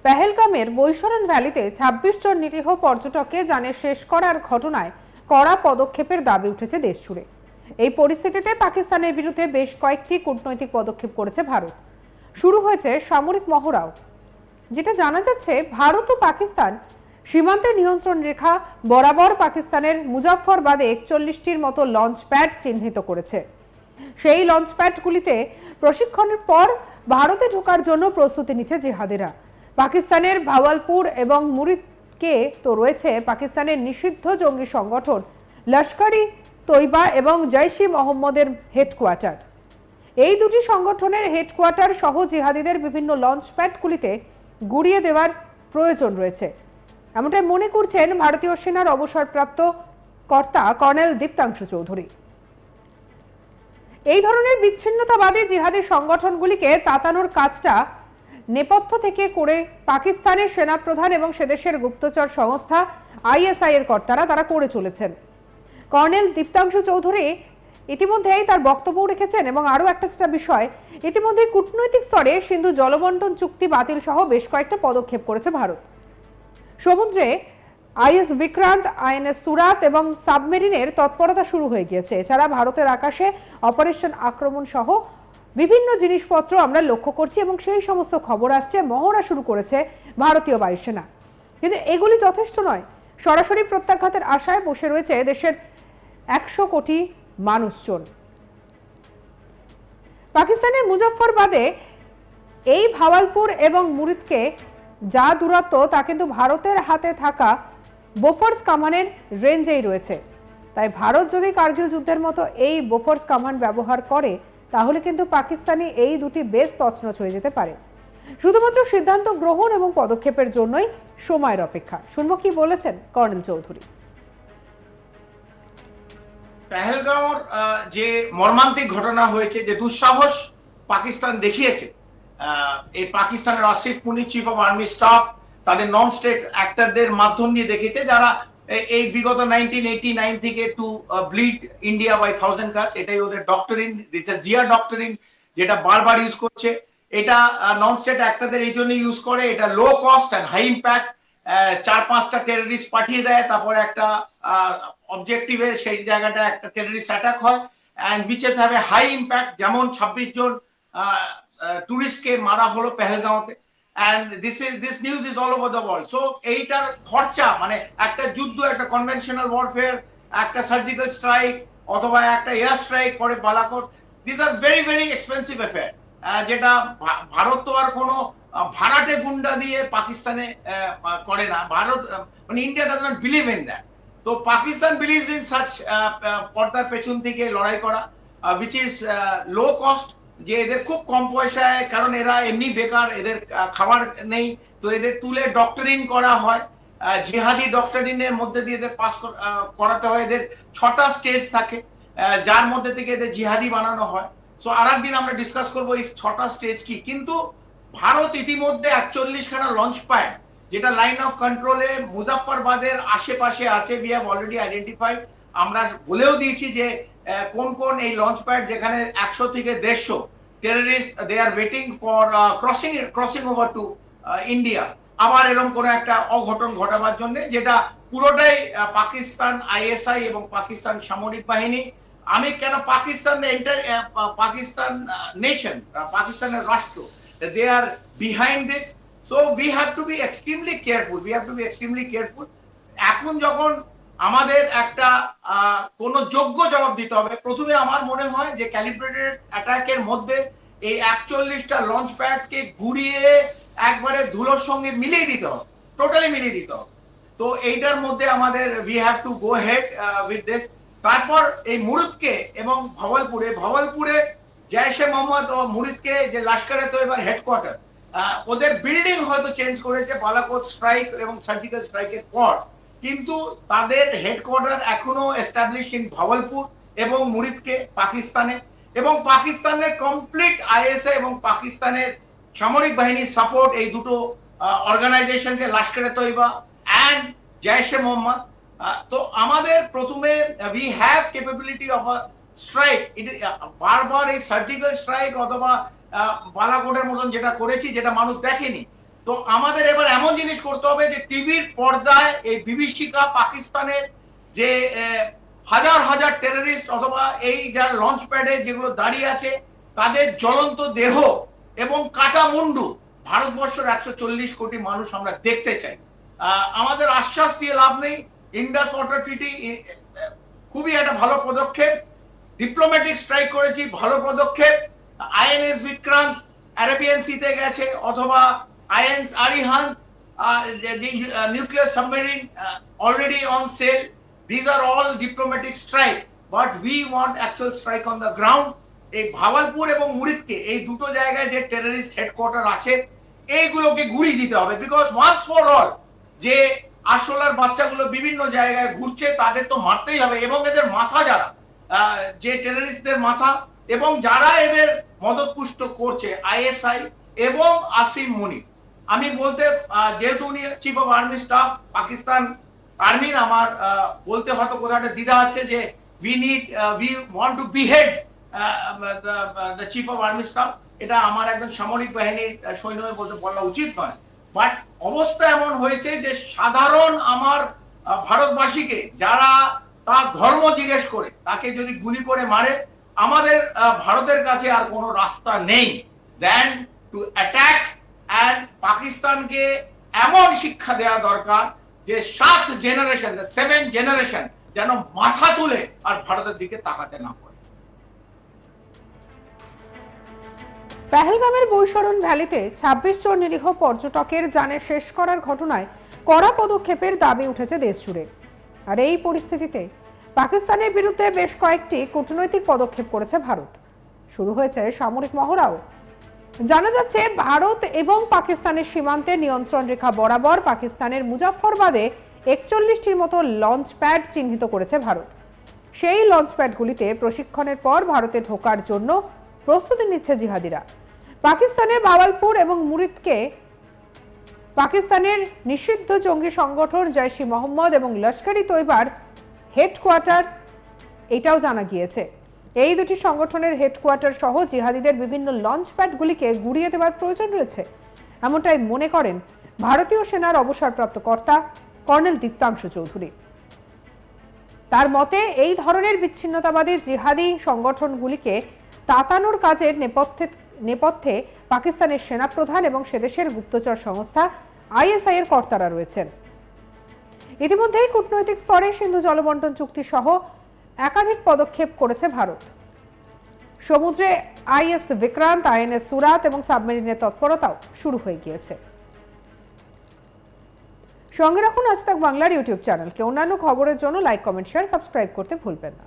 পেহেলগামের বৈশরণ ভ্যালিতে ২৬ জন নিরীহ পর্যটককে জানে শেষ করার ঘটনায় কড়া পদক্ষেপের দাবি উঠেছে দেশ জুড়ে। এই পরিস্থিতিতে পাকিস্তানের বিরুদ্ধে বেশ কয়েকটি কূটনৈতিক পদক্ষেপ করেছে ভারত। শুরু হয়েছে সামরিক মহড়াও। যেটা জানা যাচ্ছে, ভারত ও পাকিস্তান সীমান্তের নিয়ন্ত্রণ রেখা বরাবর পাকিস্তানের মুজাফফরবাদে ৪১টির মতো লঞ্চ প্যাড চিহ্নিত করেছে। সেই লঞ্চ প্যাডগুলিতে প্রশিক্ষণের পর ভারতে ঢোকার জন্য প্রস্তুতি নিচ্ছে জিহাদিরা। পাকিস্তানের ভাওয়ালপুর এবং মুরিদকে তো রয়েছে পাকিস্তানের নিষিদ্ধ জঙ্গি সংগঠন লস্কর-ই তৈবা এবং জৈশ-ই মোহাম্মদের হেডকোয়ার্টার। এই দুটি সংগঠনের হেডকোয়ার্টার সহ জিহাদিদের বিভিন্ন লঞ্চ প্যাডগুলিতে গুড়িয়ে দেওয়ার প্রয়োজন রয়েছে, এমনটাই মনে করছেন ভারতীয় সেনার অবসরপ্রাপ্ত কর্তা কর্নেল দীপ্তাংশু চৌধুরী। এই ধরনের বিচ্ছিন্নতাবাদী জিহাদি সংগঠনগুলিকে তাতানোর কাজটা নেপথ্য থেকে করে পাকিস্তানের সেনাপ্রধান এবং সেদেশের গুপ্তচর সংস্থা আইএসআই এর কর্তারা তারা করে চলেছেন। কর্নেল দীপ্তাংশু চৌধুরী ইতিমধ্যেই তার বক্তব্য রেখেছেন এবং আরও একটা যেটা বিষয়, ইতিমধ্যে কূটনৈতিক স্তরে সিন্ধু জলবন্টন চুক্তি বাতিল সহ বেশ কয়েকটা পদক্ষেপ করেছে ভারত। সমুদ্রে আইএস বিক্রান্ত, আইএনএস সুরাত এবং সাবমেরিনের তৎপরতা শুরু হয়ে গিয়েছে। এছাড়া ভারতের আকাশে অপারেশন আক্রমণ সহ বিভিন্ন জিনিসপত্র আমরা লক্ষ্য করছি এবং সেই সমস্ত খবর আসছে। মহড়া শুরু করেছে ভারতীয় বায়ুসেনা, কিন্তু এগুলি যথেষ্ট নয়। সরাসরি প্রত্যাঘাতের আশায় বসে রয়েছে দেশের ১০০ কোটি মানুষজন। পাকিস্তানের মুজাফফরবাদে এই ভাওয়ালপুর এবং মুরিদকে যা দূরত্ব তা কিন্তু ভারতের হাতে থাকা বোফোর্স কামানের রেঞ্জেই রয়েছে। তাই ভারত যদি কার্গিল যুদ্ধের মতো এই বোফোর্স কামান ব্যবহার করে তাহলে কিন্তু পাকিস্তানি এই দুটি বেশ তছনছ হয়ে যেতে পারে। শুধুমাত্র সিদ্ধান্ত গ্রহণ এবং পদক্ষেপের জন্যই সময়ের অপেক্ষা। শুনবো কি বলেছেন কর্নেল চৌধুরী। পেহেলগাঁওর যে মর্মান্তিক ঘটনা হয়েছে, যে দুঃসাহস পাকিস্তান দেখিয়েছে, এই পাকিস্তানের আসিফ মুনির চিফ অফ আর্মি স্টাফ তাদের নন স্টেট অ্যাক্টরদের মাধ্যম দিয়ে দেখেছে, যারা এই বিগত 1989 থেকে টু ব্লিড ইন্ডিয়া বাই 1000 কাজ, এটাই ওদের ডক্টরিন, জিয়া ডক্টরিন, যেটা বারবার ইউজ করছে। এটা নন স্টেট অ্যাক্টরদের এই জন্য ইউজ করে, এটা low cost and high impact. 4-5টা টেররিস্ট পাঠিয়ে দেয়, তারপরে একটা অবজেক্টিভে সেই জায়গাটা একটা টেররিস্ট অ্যাটাক হয়, and which is have a high impact. যেমন 26 জন টুরিস্টকে মারা হলো পেহেলগাঁওতে, and this news is all over the world. So এইটার খরচা, মানে একটা যুদ্ধ, একটা কনভেনশনাল ওয়ারফেয়ার, একটা সার্জিক্যাল স্ট্রাইক অথবা একটা air strike for Balakot, this are very very expensive affair, যেটা ভারত তো আর কোনো ভাড়াটে গুন্ডা দিয়ে পাকিস্তানে করে না। ভারত মানে India does not believe in that. তো পাকিস্তান বিলিভস ইন সাচ পর্দার পেছন থেকে লড়াই করা, which is লো কস্ট, যে এদের খুব কম পয়সায়, কারণ এরা এমনি বেকার, এদের খাবার নেই, তো এদের তুলে ডক্টরিন করা হয়, জিহাদি ডক্টরিনের মধ্যে দিয়ে এদের পাস করাতে হয়। এদের 6টা স্টেজ থাকে, যার মধ্যে থেকে এদের জিহাদি বানানো হয়। সো আর একদিন আমরা ডিসকাস করবো এই 6টা স্টেজ কি। কিন্তু ভারত ইতিমধ্যে 41খানা লঞ্চ প্যাড, যেটা লাইন অফ কন্ট্রোলে মুজাফফরবাদের আশেপাশে আছে, উই হ্যাভ অলরেডি আইডেন্টিফাইড। আমরা বলেও দিয়েছি যে কোন কোন এই লঞ্চ প্যাড, যেখানে 100 থেকে 150 terrorist they are waiting for crossing over to India, আবার এরকম কোন একটা অঘটন ঘটাবার জন্য, যেটা পুরোটাই পাকিস্তান আইএসআই এবং পাকিস্তান সামরিক বাহিনী। আমি কেন পাকিস্তান পাকিস্তান নেশন, পাকিস্তানের রাষ্ট্র, they are behind this. So we have to be extremely careful. এখন যখন আমাদের একটা কোন যোগ্য জবাব দিতে হবে, প্রথমে আমার মনে হয় যে ক্যালিব্রেটেড অ্যাটাকের মধ্যে এই 41টা লঞ্চ প্যাডকে ঘুরিয়ে একবারে ধুলোর সঙ্গে মিলিয়ে দিতে হবে, টোটালি মিলিয়ে দিতে হবে। তো এইটার মধ্যে আমাদের we have to go head with this. তারপর এই মুরিদকে এবং ভাওয়ালপুরে জৈশ-এ মোহাম্মদ ও মুরিদকে যে লস্কর-এ তৈবার হেডকোয়ার্টার, ওদের বিল্ডিং হয়তো চেঞ্জ করেছে বালাকোট স্ট্রাইক এবং সার্জিক্যাল স্ট্রাইকের পর, কিন্তু তাদের হেডকোয়ার্টার এখনো এস্টাবলিশ ইন ভাওয়ালপুর এবং মুরিদকে পাকিস্তানে, এবং পাকিস্তানের কমপ্লিট আইএসএ এবং পাকিস্তানের সামরিক বাহিনীর সাপোর্ট এই দুটো অর্গানাইজেশনকে, লস্কর-এ তৈবা এন্ড জৈশ-এ মোহাম্মদ। তো আমাদের প্রথমে we have capability of a strike. বারবার এই সার্জিক্যাল স্ট্রাইক অথবা বালাকোটের মতন যেটা করেছি, যেটা মানুষ দেখেনি, তো তো আমাদের এবার এমন জিনিস করতে হবে যে টিভির পর্দায় এই বিভীষিকা পাকিস্তানের যে হাজার হাজার টেররিস্ট অথবা এই যার লঞ্চ প্যাডে যেগুলো দাঁড়িয়ে আছে তাদের জ্বলন্ত দেহ এবং কাটা মুন্ডু ভারতবর্ষের 140 কোটি মানুষ আমরা দেখতে চাই। আমাদের আশ্বাস দিয়ে লাভ নেই। ইন্ডাস ওয়াটার ট্রিটি খুবই একটা ভালো পদক্ষেপ, ডিপ্লোম্যাটিক স্ট্রাইক করেছি, ভালো পদক্ষেপ। আইএনএস বিক্রান্ত অ্যারাবিয়ান সিতে গেছে, অথবা INS Arihant nuclear submarine already on sale. These are all diplomatic strike, but we want actual strike on the ground. এই ভাওয়ালপুর এবং মুরিদকে এই দুটো জায়গায় যে টেররিস্ট হেডকোয়ার্টার আছে এইগুলোকে গুড়িয়ে দিতে হবে, বিকজ ওয়ান্স ফর অল যে আরশোলার বাচ্চাগুলো বিভিন্ন জায়গায় ঘুরছে তাদের তো মারতেই হবে, এবং এদের মাথা যারা যে টেররিস্টদের মাথা এবং যারা এদের মদতপুষ্ট করছে আইএসআই এবং আসিম মুনির। আমি বলতে যেহেতু উনি chief of army staff Pakistan আর্মির, আমার বলতে হয়তো কোথাও একটা দ্বিধা আছে যে we want to behead the chief of army staff। এটা আমার একজন সামরিক বাহিনীর সৈন্য বলতে বলা উচিত নয়, বাট অবস্থা এমন হয়েছে যে সাধারণ আমার ভারতবাসীকে যারা তার ধর্ম জিজ্ঞেস করে তাকে যদি গুলি করে মারে, আমাদের ভারতের কাছে আর কোনো রাস্তা নেই দেন টু অ্যাটাক। অ্যান্ড পাকিস্তানকে এমন শিক্ষা দেওয়া দরকার যে 7 জেনারেশন 7 জেনারেশন যেন মাথা তুলে আর ভারতের দিকে তাকাতে না পারে। পেহেলগামের বৈশরণ ভ্যালিতে 26 জন নিরীহ পর্যটকের জানে শেষ করার ঘটনায় কড়া পদক্ষেপের দাবি উঠেছে দেশজুড়ে। আর এই পরিস্থিতিতে পাকিস্তানের বিরুদ্ধে বেশ কয়েকটি কূটনৈতিক পদক্ষেপ করেছে ভারত। শুরু হয়েছে সামরিক মহড়াও। জানা যাচ্ছে ভারত এবং পাকিস্তানের সীমান্তে নিয়ন্ত্রণ রেখা বরাবর পাকিস্তানের মুজাফফরবাদে 41টির মতো লঞ্চ প্যাড চিহ্নিত করেছে ভারত। সেই লঞ্চ প্যাডগুলিতে প্রশিক্ষণের পর ভারতে ঢোকার জন্য প্রস্তুতি নিচ্ছে জিহাদিরা। পাকিস্তানের বাওয়ালপুর এবং মুরিদকে পাকিস্তানের নিষিদ্ধ জঙ্গি সংগঠন জৈশ-ই মোহাম্মদ এবং লস্কর-ই তৈবার হেডকোয়ার্টার, এটাও জানা গিয়েছে। এই দুটি সংগঠনের হেডকোয়ার্টার সহ জিহাদিদের বিভিন্ন লঞ্চ প্যাডগুলিকে গুড়িয়ে দেওয়ার প্রয়োজন রয়েছে, এমনটাই মনে করেন ভারতীয় সেনার অবসরপ্রাপ্ত কর্তা কর্নেল দীপ্তাংশু চৌধুরী। তার মতে এই ধরনের বিচ্ছিন্নতাবাদী জিহাদি সংগঠনগুলিকে তাতানোর কাজের নেপথ্যে পাকিস্তানের সেনাপ্রধান এবং সেদেশের গুপ্তচর সংস্থা আইএসআই এর কর্তারা রয়েছেন। ইতিমধ্যেই কূটনৈতিক স্তরে সিন্ধু জলবন্টন চুক্তি সহ একাধিক পদক্ষেপ করেছে ভারত। সমুদ্রে আইএস বিক্রান্ত, আইএনএস সুরাত এবং সাবমেরিনের তৎপরতাও শুরু হয়ে গিয়েছে। সঙ্গে রাখুন আজ তাক বাংলার ইউটিউব চ্যানেলকে। অন্যান্য খবরের জন্য লাইক, কমেন্ট, শেয়ার, সাবস্ক্রাইব করতে ভুলবেন না।